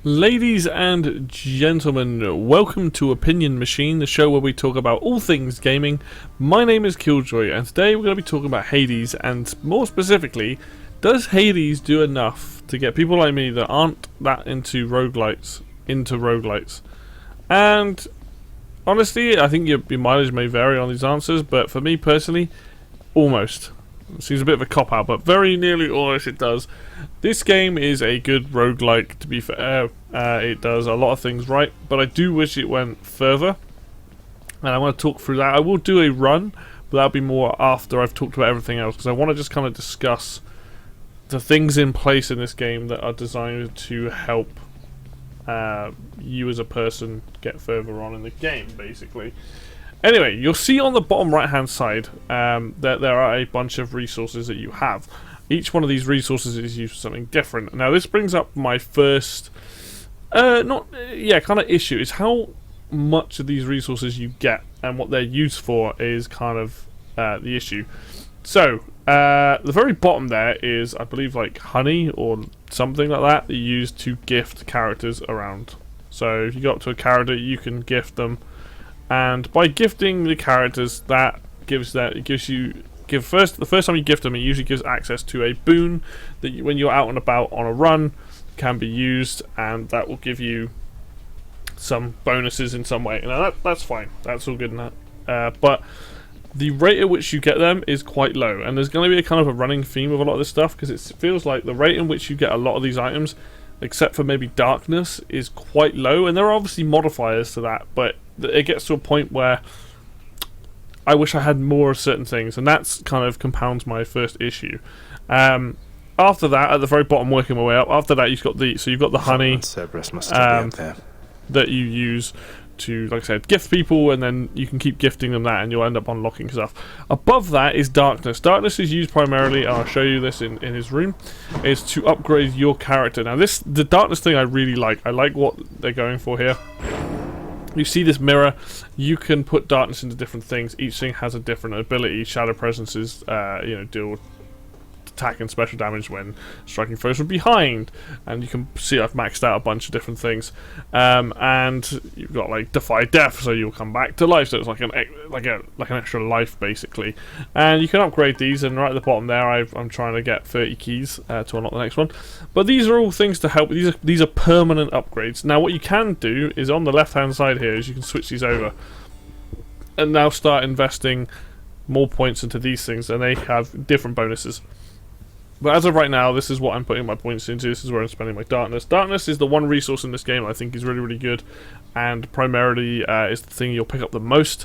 Ladies and gentlemen, welcome to Opinion Machine, the show where we talk about all things gaming. My name is Killjoy, and today we're going to be talking about Hades, and more specifically, does Hades do enough to get people like me that aren't that into roguelites into roguelites? And honestly, I think your mileage may vary on these answers, but for me personally, almost. It seems a bit of a cop-out, but very nearly almost it does. This game is a good roguelike, to be fair. It does a lot of things right, but I do wish it went further. And I want to talk through that. I will do a run, but that'll be more after I've talked about everything else, because I want to just kind of discuss the things in place in this game that are designed to help you as a person get further on in the game, basically. Anyway, you'll see on the bottom right hand side that there are a bunch of resources that you have. Each one of these resources is used for something different. Now this brings up my first kind of issue, is how much of these resources you get and what they're used for is kind of the issue. So the very bottom there is, I believe, like honey or something like that you use to gift characters around. So if you go up to a character, you can gift them. And by gifting the characters, the first time you gift them, it usually gives access to a boon that when you're out and about on a run can be used, and that will give you some bonuses in some way. Now that's fine, that's all good and that. But the rate at which you get them is quite low, and there's going to be a kind of a running theme of a lot of this stuff, because it feels like the rate in which you get a lot of these items, except for maybe darkness, is quite low, and there are obviously modifiers to that, but it gets to a point where I wish I had more of certain things, and that's kind of compounds my first issue. After that, at the very bottom, working my way up, after that you've got the honey that you use to, like I said, gift people, and then you can keep gifting them that and you'll end up unlocking stuff. Above that is darkness. Darkness is used primarily, and I'll show you this in his room, is to upgrade your character. Now the darkness thing I really like. I like what they're going for here. You see this mirror, you can put darkness into different things. Each thing has a different ability. Shadow presences, deal attack and special damage when striking foes from behind, and you can see I've maxed out a bunch of different things. And you've got like defy death, so you'll come back to life. So it's like an extra life basically. And you can upgrade these. And right at the bottom there, I'm trying to get 30 keys to unlock the next one. But these are all things to help. These are permanent upgrades. Now what you can do is on the left hand side here is you can switch these over, and now start investing more points into these things, and they have different bonuses. But as of right now, this is what I'm putting my points into. This is where I'm spending my darkness. Darkness is the one resource in this game I think is really, really good, and primarily is the thing you'll pick up the most.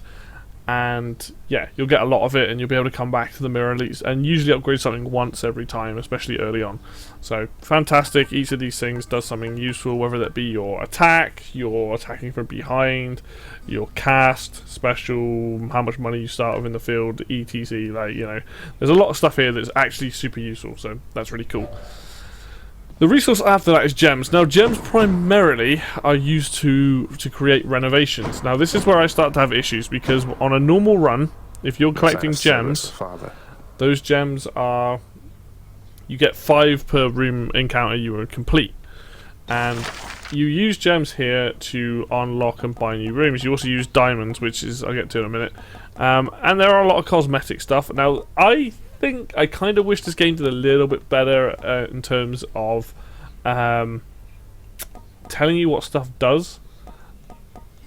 And yeah, you'll get a lot of it, and you'll be able to come back to the mirror and usually upgrade something once every time, especially early on. So fantastic. Each of these things does something useful, whether that be your attack, your attacking from behind, your cast, special, how much money you start with in the field, etc. There's a lot of stuff here that's actually super useful, so that's really cool. The resource after that is gems. Now gems primarily are used to create renovations. Now this is where I start to have issues, because on a normal run, if you're collecting gems, those gems are, you get 5 per room encounter you will complete. And you use gems here to unlock and buy new rooms. You also use diamonds, which is, I'll get to in a minute. And there are a lot of cosmetic stuff. Now I think I kind of wish this game did a little bit better in terms of telling you what stuff does,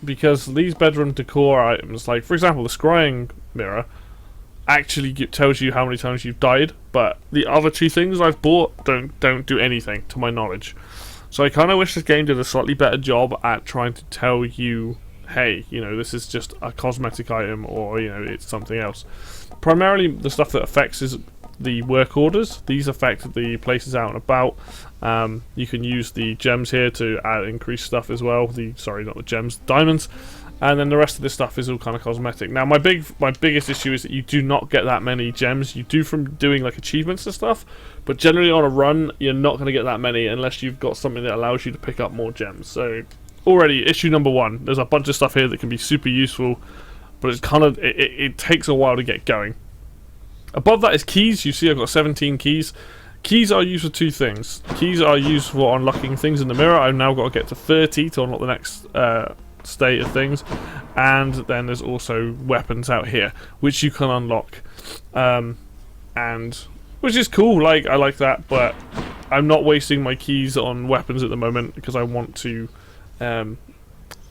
because these bedroom decor items, like for example the scrying mirror, actually tells you how many times you've died, but the other 2 things I've bought don't do anything to my knowledge. So I kind of wish this game did a slightly better job at trying to tell you, hey, this is just a cosmetic item, or it's something else. Primarily the stuff that affects is the work orders. These affect the places out and about. You can use the gems here to increase stuff as well. Not the gems, diamonds. And then the rest of this stuff is all kind of cosmetic. Now my biggest issue is that you do not get that many gems. You do from doing like achievements and stuff, but generally on a run you're not going to get that many unless you've got something that allows you to pick up more gems. So already issue number 1, there's a bunch of stuff here that can be super useful, but it's kind of it takes a while to get going. Above that is keys. You see I've got 17 keys. keys are used for two things. Keys are used for unlocking things in the mirror. I've now got to get to 30 to unlock the next state of things, and then there's also weapons out here which you can unlock, and which is cool. Like, I like that, but I'm not wasting my keys on weapons at the moment because I want to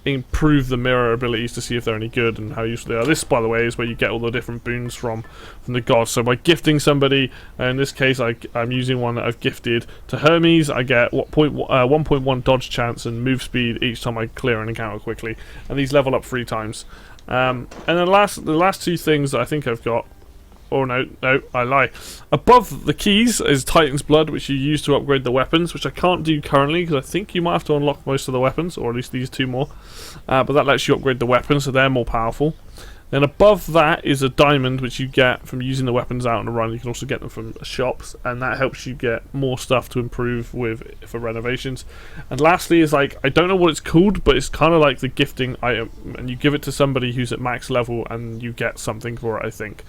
improve the mirror abilities to see if they're any good and how useful they are. This, by the way, is where you get all the different boons from the gods. So by gifting somebody, in this case I'm using one that I've gifted to Hermes, I get 1.1 dodge chance and move speed each time I clear an encounter quickly, and these level up 3 times. And the last two things that I think I've got, oh no, I lie. Above the keys is Titan's Blood, which you use to upgrade the weapons, which I can't do currently because I think you might have to unlock most of the weapons, or at least these 2 more. But that lets you upgrade the weapons, so they're more powerful. Then above that is a diamond, which you get from using the weapons out on the run. You can also get them from shops, and that helps you get more stuff to improve with for renovations. And lastly is, like, I don't know what it's called, but it's kind of like the gifting item, and you give it to somebody who's at max level, and you get something for it, I think.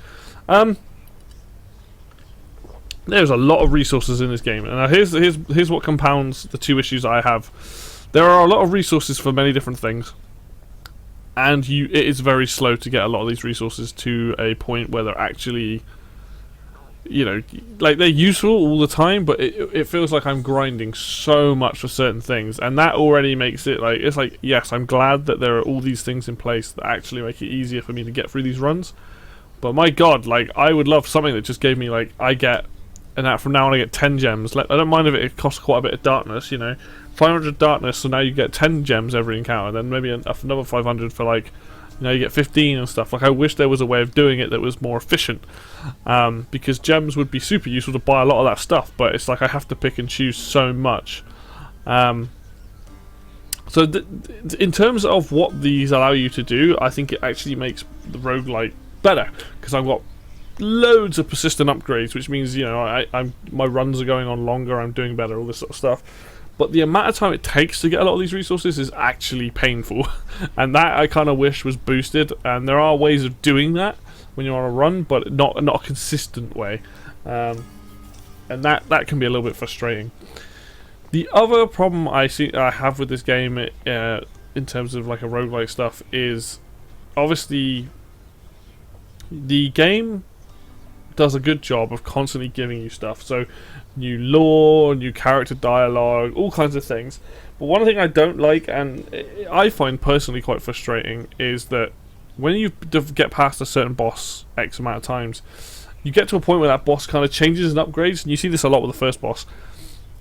There's a lot of resources in this game, and here's what compounds the 2 issues I have. There are a lot of resources for many different things, and it is very slow to get a lot of these resources to a point where they're actually, you know, like, they're useful all the time, but it feels like I'm grinding so much for certain things, and that already makes it like, it's like, yes, I'm glad that there are all these things in place that actually make it easier for me to get through these runs. But my god, like, I would love something that just gave me, like, from now on I get 10 gems. Like, I don't mind if it costs quite a bit of darkness, you know. 500 darkness, so now you get 10 gems every encounter, then maybe another 500 for, like, you know, you get 15 and stuff. Like, I wish there was a way of doing it that was more efficient. Because gems would be super useful to buy a lot of that stuff, but it's like I have to pick and choose so much. So in terms of what these allow you to do, I think it actually makes the roguelite better, because I've got loads of persistent upgrades, which means, you know, my runs are going on longer, I'm doing better, all this sort of stuff. But the amount of time it takes to get a lot of these resources is actually painful, and that I kind of wish was boosted. And there are ways of doing that when you're on a run, but not a consistent way, and that can be a little bit frustrating. The other problem I have with this game, in terms of like a roguelike stuff, is obviously the game does a good job of constantly giving you stuff. So new lore, new character dialogue, all kinds of things. But one thing I don't like, and I find personally quite frustrating, is that when you get past a certain boss X amount of times, you get to a point where that boss kind of changes and upgrades, and you see this a lot with the first boss.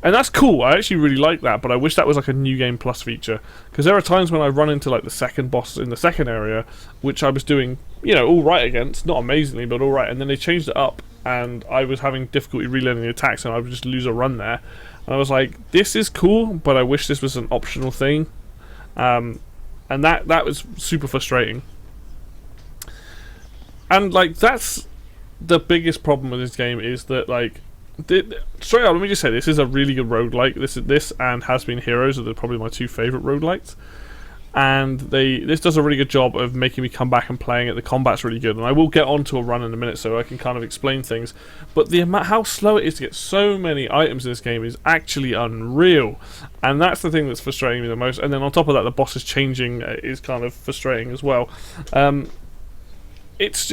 And that's cool, I actually really like that, but I wish that was like a New Game Plus feature. Because there are times when I run into like the second boss in the second area, which I was doing, you know, alright against, not amazingly, but alright, and then they changed it up, and I was having difficulty relearning the attacks, and I would just lose a run there. And I was like, this is cool, but I wish this was an optional thing. And that was super frustrating. And like, that's the biggest problem with this game, is that, like, straight up, let me just say, this is a really good roguelike. This and Has Been Heroes are probably my 2 favourite roguelikes. And this does a really good job of making me come back and playing it. The combat's really good, and I will get onto a run in a minute so I can kind of explain things. But the amount, how slow it is to get so many items in this game is actually unreal, and that's the thing that's frustrating me the most. And then on top of that, the boss is changing is kind of frustrating as well. It's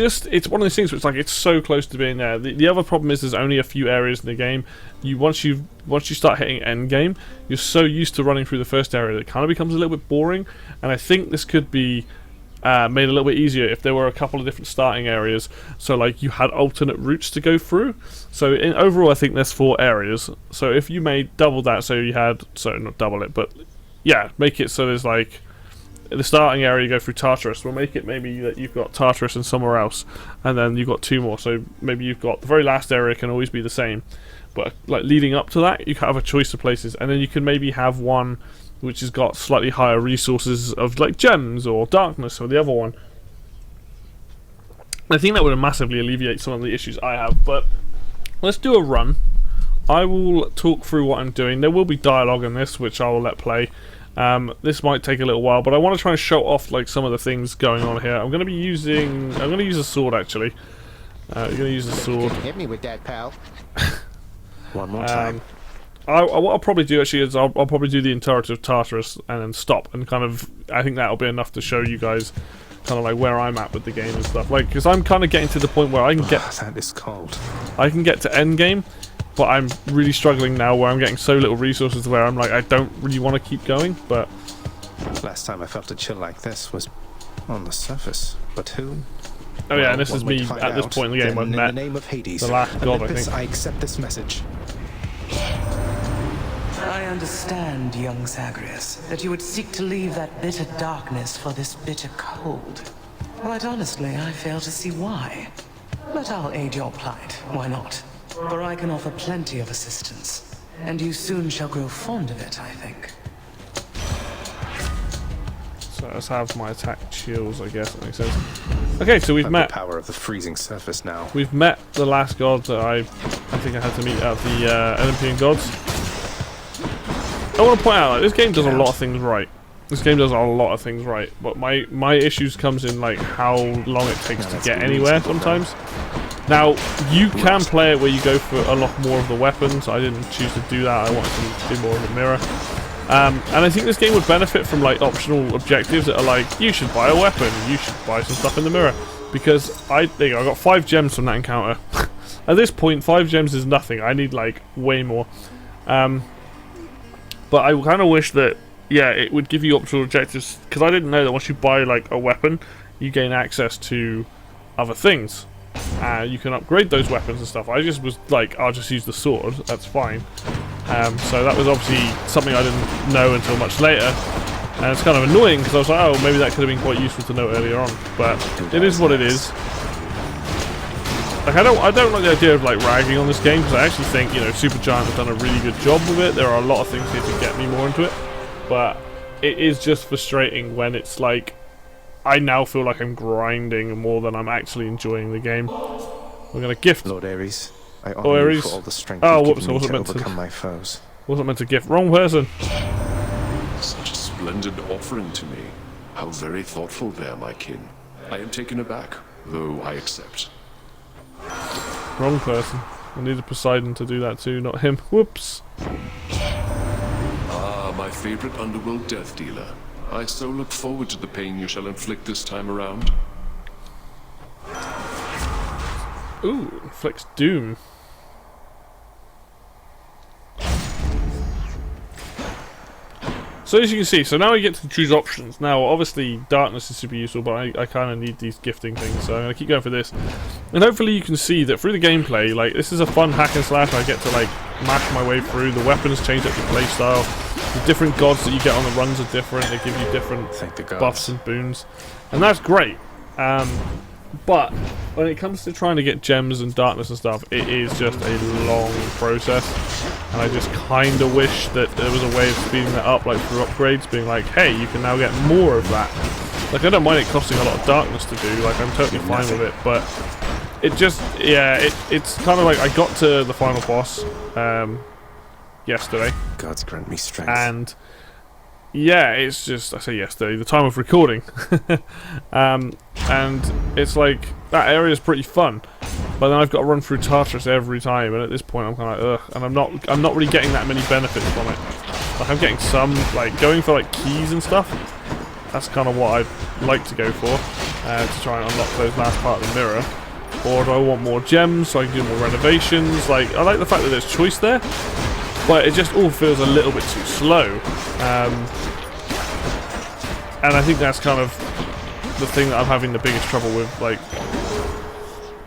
one of those things where it's like, it's so close to being there. The other problem is there's only a few areas in the game. Once you start hitting end game, you're so used to running through the first area that it kind of becomes a little bit boring. And I think this could be made a little bit easier if there were a couple of different starting areas. So like you had alternate routes to go through. So overall, I think there's 4 areas. So if you made double that, so you had, sorry, not double it, but yeah, make it so there's like, the starting area you go through Tartarus. We'll make it maybe that you've got Tartarus and somewhere else, and then you've got 2 more, so maybe you've got the very last area can always be the same, but like leading up to that you have a choice of places, and then you can maybe have one which has got slightly higher resources of like gems or darkness, or the other one. I think that would massively alleviate some of the issues I have. But let's do a run. I will talk through what I'm doing. There will be dialogue in this which I will let play. This might take a little while, but I want to try and show off like some of the things going on here. I'm going to use a sword actually. You're going to use a sword. Hit me with that, pal. One more time. What I'll probably do actually is I'll probably do the entirety of Tartarus and then stop and kind of, I think that'll be enough to show you guys kind of like where I'm at with the game and stuff. Like, because I'm kind of getting to the point where I can get that is cold. I can get to end game, but I'm really struggling now where I'm getting so little resources where I'm like I don't really want to keep going. But last time I felt a chill like this was on the surface. But who? Oh yeah, and this is me at this point in the game. I've met in the name of Hades, the last god, I Olympus, think. I accept this message. I understand, young Zagreus, that you would seek to leave that bitter darkness for this bitter cold. Quite honestly, I fail to see why. But I'll aid your plight, why not? For I can offer plenty of assistance, and you soon shall grow fond of it, I think. So let's have my attack chills, I guess that makes sense. Okay, so we've met the power of the freezing surface now. We've met the last god that I think I had to meet out of the Olympian gods. I want to point out, like, this game does a lot of things right. This game does a lot of things right, but my issues comes in like how long it takes to get anywhere sometimes. Now, you can play it where you go for a lot more of the weapons. I didn't choose to do that. I wanted to do more of the mirror. And I think this game would benefit from like optional objectives that are like, you should buy a weapon, you should buy some stuff in the mirror. Because there you go, I got 5 gems from that encounter. At this point, 5 gems is nothing. I need like way more. But I kind of wish that, yeah, it would give you optional objectives, because I didn't know that once you buy like a weapon, you gain access to other things. You can upgrade those weapons and stuff. I just was like, I'll just use the sword, that's fine. So that was obviously something I didn't know until much later. And it's kind of annoying, because I was like, oh, maybe that could have been quite useful to know earlier on. But it is what it is. Like, I don't like the idea of like ragging on this game, because I actually think, you know, Supergiant have done a really good job with it. There are a lot of things here to get me more into it, but it is just frustrating when it's like I now feel like I'm grinding more than I'm actually enjoying the game. We're gonna gift Lord Ares, I honor you for all the strength you've given me to overcome my foes. Wasn't meant to gift. Wrong person. Such a splendid offering to me. How very thoughtful there, my kin. I am taken aback, though I accept. Wrong person. I needed Poseidon to do that too, not him. Whoops. Ah, my favorite underworld death dealer. I so look forward to the pain you shall inflict this time around. Ooh, inflicts doom. So as you can see, so now we get to choose options. Now, obviously, darkness is super useful, but I kind of need these gifting things, so I'm going to keep going for this. And hopefully you can see that through the gameplay, like, this is a fun hack and slash. I get to, like, mash my way through. The weapons change up your playstyle. The different gods that you get on the runs are different. They give you different buffs and boons. And that's great. But when it comes to trying to get gems and darkness and stuff, it is just a long process. And I just kind of wish that there was a way of speeding that up, like through upgrades, being like, hey, you can now get more of that. Like, I don't mind it costing a lot of darkness to do, like, I'm totally fine with it, but it just, yeah, it's kind of like, I got to the final boss yesterday. Gods grant me strength. And yeah, it's just, I say yesterday, the time of recording. And it's like, that area is pretty fun, but then I've got to run through Tartarus every time, and at this point I'm kind of like, ugh, and I'm not really getting that many benefits from it. Like, I'm getting some, like, going for like keys and stuff. That's kind of what I'd like to go for, to try and unlock those last part of the mirror. Or do I want more gems so I can do more renovations? Like, I like the fact that there's choice there, but it just all feels a little bit too slow. And I think that's kind of the thing that I'm having the biggest trouble with. Like,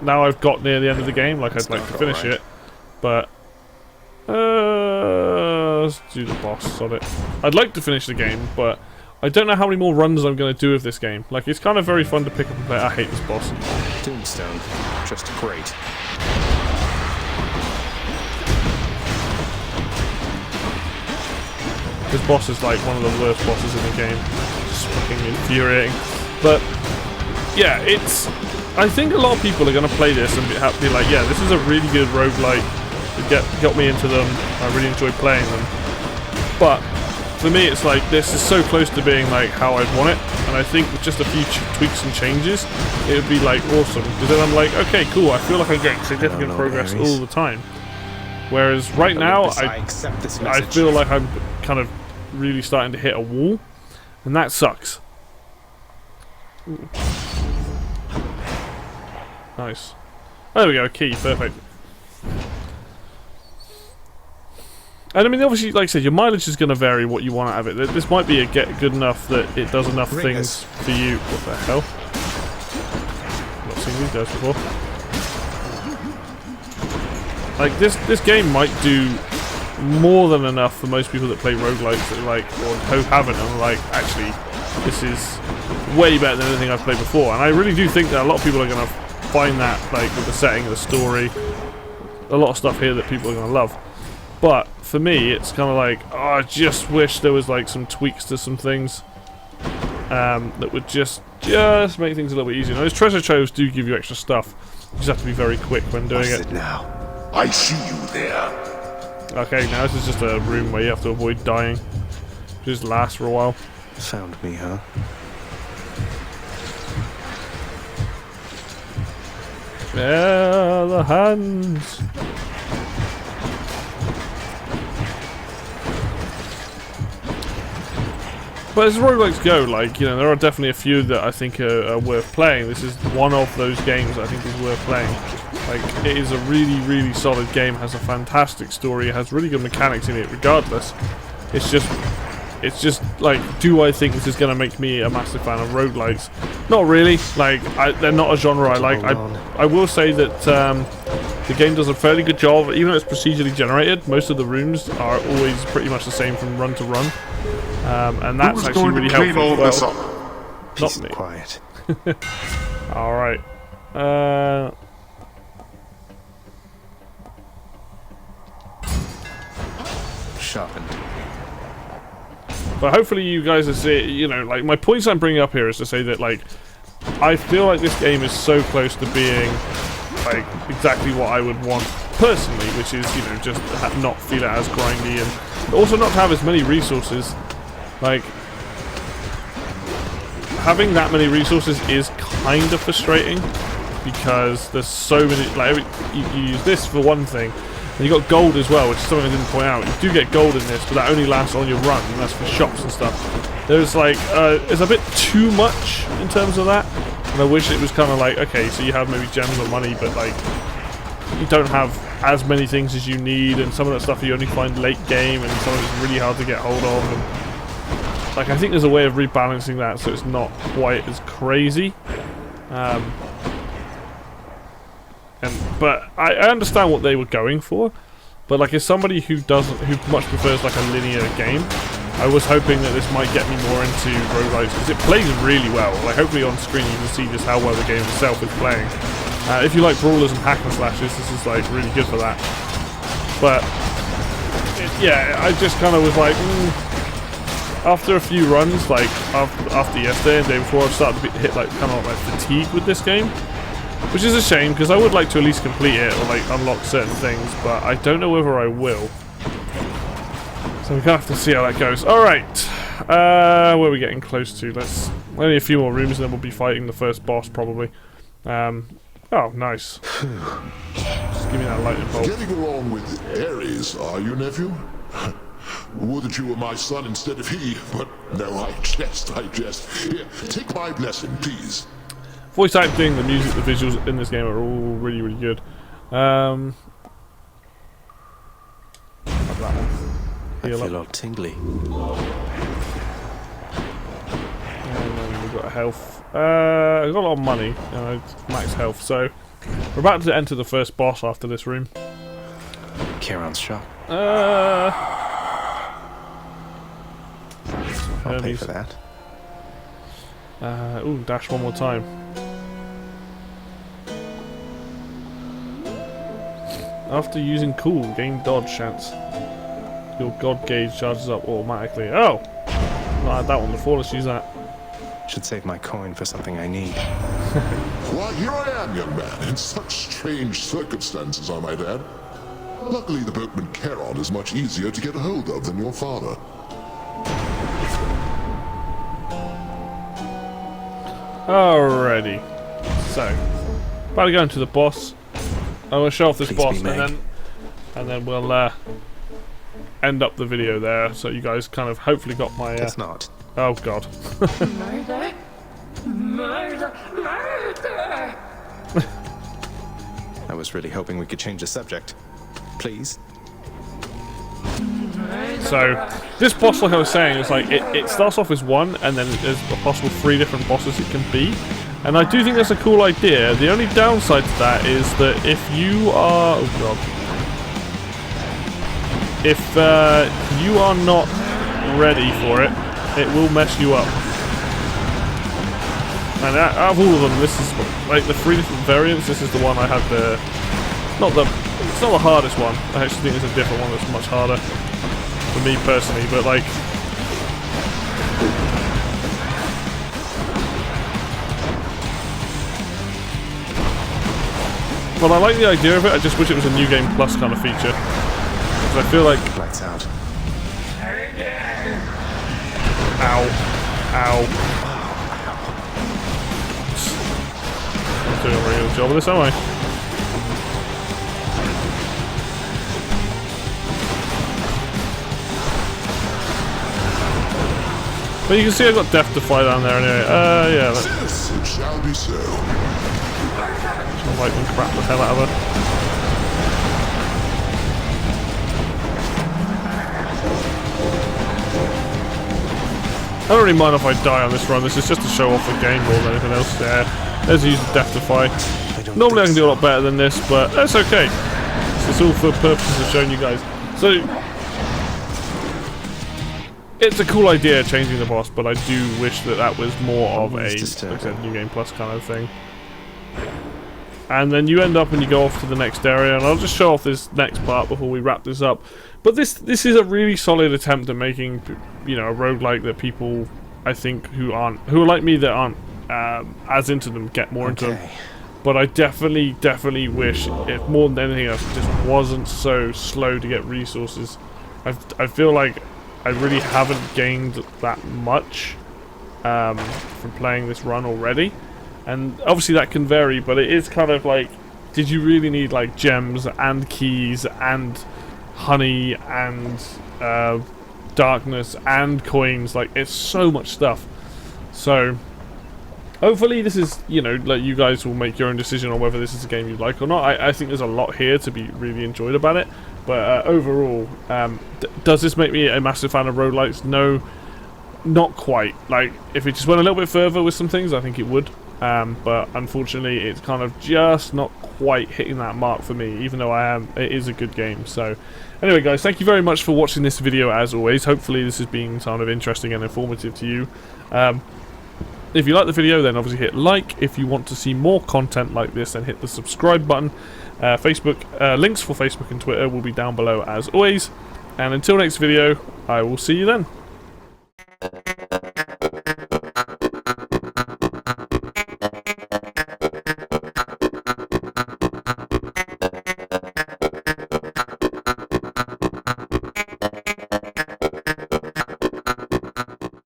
now I've got near the end of the game, like, I'd like to finish it, but let's do the boss on it. I'd like to finish the game, but I don't know how many more runs I'm going to do with this game. Like, it's kind of very fun to pick up and play. I hate this boss. Tombstone, just great. This boss is like one of the worst bosses in the game. Just fucking infuriating. But yeah, it's, I think a lot of people are going to play this and be like, yeah, this is a really good roguelike. It got me into them. I really enjoy playing them. But for me, it's like, this is so close to being like how I'd want it, and I think with just a few tweaks and changes, it would be like awesome. Because then I'm like, okay, cool, I feel like I'm getting significant progress all the time. Whereas right now, I accept this I message. feel like I'm kind of really starting to hit a wall, and that sucks. Ooh. Nice. Oh, there we go, key, perfect. And I mean, obviously, like I said, your mileage is going to vary what you want out of it. This might be good enough that it does enough things for you. What the hell? I've not seen these guys before. Like, this game might do more than enough for most people that play roguelikes that like, or who haven't, and are like, actually, this is way better than anything I've played before. And I really do think that a lot of people are going to find that, like, with the setting, the story, a lot of stuff here that people are going to love. But for me, it's kind of like, oh, I just wish there was like some tweaks to some things that would just make things a little bit easier. Now, those treasure troves do give you extra stuff. You just have to be very quick when doing it. Now? I see you there. Okay, now this is just a room where you have to avoid dying. Just lasts for a while. Found me, huh? Yeah, the hands. But as roguelikes go, like, you know, there are definitely a few that I think are worth playing. This is one of those games that I think is worth playing. Like, it is a really, really solid game, has a fantastic story, it has really good mechanics in it regardless. It's just, like, do I think this is going to make me a massive fan of roguelikes? Not really. Like, they're not a genre I like. I will say that the game does a fairly good job, even though it's procedurally generated, most of the rooms are always pretty much the same from run to run. And that's actually really helpful as well. Not me. Quiet. Alright. Sharpened. But hopefully you guys are seeing, you know, like, my points I'm bringing up here is to say that, like, I feel like this game is so close to being, like, exactly what I would want personally, which is, you know, just not feel it as grindy, and also not to have as many resources. Like, having that many resources is kind of frustrating, because there's so many, like, you use this for one thing, and you got gold as well, which is something I didn't point out. You do get gold in this, but that only lasts on your run, and that's for shops and stuff. There's like, it's a bit too much in terms of that, and I wish it was kind of like, okay, so you have maybe gems or money, but like, you don't have as many things as you need, and some of that stuff you only find late game, and some of it's really hard to get hold of, and like, I think there's a way of rebalancing that so it's not quite as crazy. But I understand what they were going for, but like, as somebody who much prefers like a linear game, I was hoping that this might get me more into roguelikes, because it plays really well. Like, hopefully on screen you can see just how well the game itself is playing. If you like brawlers and hack and slashes, this is like really good for that. But yeah, I just kind of was like, after a few runs, like after yesterday and the day before, I've started to hit like kind of like fatigue with this game. Which is a shame, because I would like to at least complete it, or like unlock certain things, but I don't know whether I will. So we're gonna have to see how that goes. Alright, where are we getting close to? Only a few more rooms and then we'll be fighting the first boss, probably. Oh, nice. Just give me that lightning bolt. Getting along with Ares, are you, nephew? Would that you were my son instead of he, but no, I jest. Here, take my blessing, please. Voice acting, the music, the visuals in this game are all really, really good. I feel all tingly. And then we've got health. I've got a lot of money, and max health, so we're about to enter the first boss after this room. Charon's shop. I'll pay for that. Ooh, dash one more time. After using cool, gain dodge chance. Your god gauge charges up automatically. Oh! Not had that one before, let's use that. Should save my coin for something I need. Why, here I am, young man, in such strange circumstances, I might add. Luckily, the boatman Charon is much easier to get a hold of than your father. Alrighty. So, about to go into the boss. I'm going to show off this Please boss, be and then and then we'll end up the video there. So you guys kind of hopefully got my. It's not. Oh God. Murder! Murder! Murder! I was really hoping we could change the subject. Please? So this boss, like I was saying, is like it starts off as one, and then there's a possible 3 different bosses it can be. And I do think that's a cool idea. The only downside to that is that if you are... Oh God. If you are not ready for it, it will mess you up. And out of all of them, this is like the 3 different variants. This is the one I had the... It's not the hardest one. I actually think there's a different one that's much harder for me personally, but like... Well, I like the idea of it, I just wish it was a New Game Plus kind of feature. Because I feel like... Lights out. Ow. Ow. I'm doing a really good job of this, am I? But you can see I got Death Defy down there anyway. Yeah. Yes, it shall be so. I'll lightning crap the hell out of her. I don't really mind if I die on this run. This is just to show off the game more than anything else. Yeah, let's use Death Defy. Normally I can do a lot better than this, but that's okay. This is all for purposes of showing you guys. So it's a cool idea changing the boss, but I do wish that that was more of a, like I said, New Game Plus kind of thing. And then you end up and you go off to the next area, and I'll just show off this next part before we wrap this up. But this is a really solid attempt at making, you know, a roguelike that people, I think, who are like me, that aren't as into them, get more into them. But I definitely wish, if more than anything else, it just wasn't so slow to get resources. I feel like I really haven't gained that much from playing this run already. And obviously that can vary, but it is kind of like, did you really need like gems and keys and honey and darkness and coins? Like, it's so much stuff. So hopefully this is, you know, like, you guys will make your own decision on whether this is a game you like or not. I think there's a lot here to be really enjoyed about it. But overall, does this make me a massive fan of roguelikes? No, not quite. Like, if it just went a little bit further with some things, I think it would. But unfortunately, it's kind of just not quite hitting that mark for me, even though it is a good game. So anyway, guys, thank you very much for watching this video as always. Hopefully this has been kind of interesting and informative to you. If you like the video, then obviously hit like. If you want to see more content like this, then hit the subscribe button. Facebook links for Facebook and Twitter will be down below as always. And until next video, I will see you then.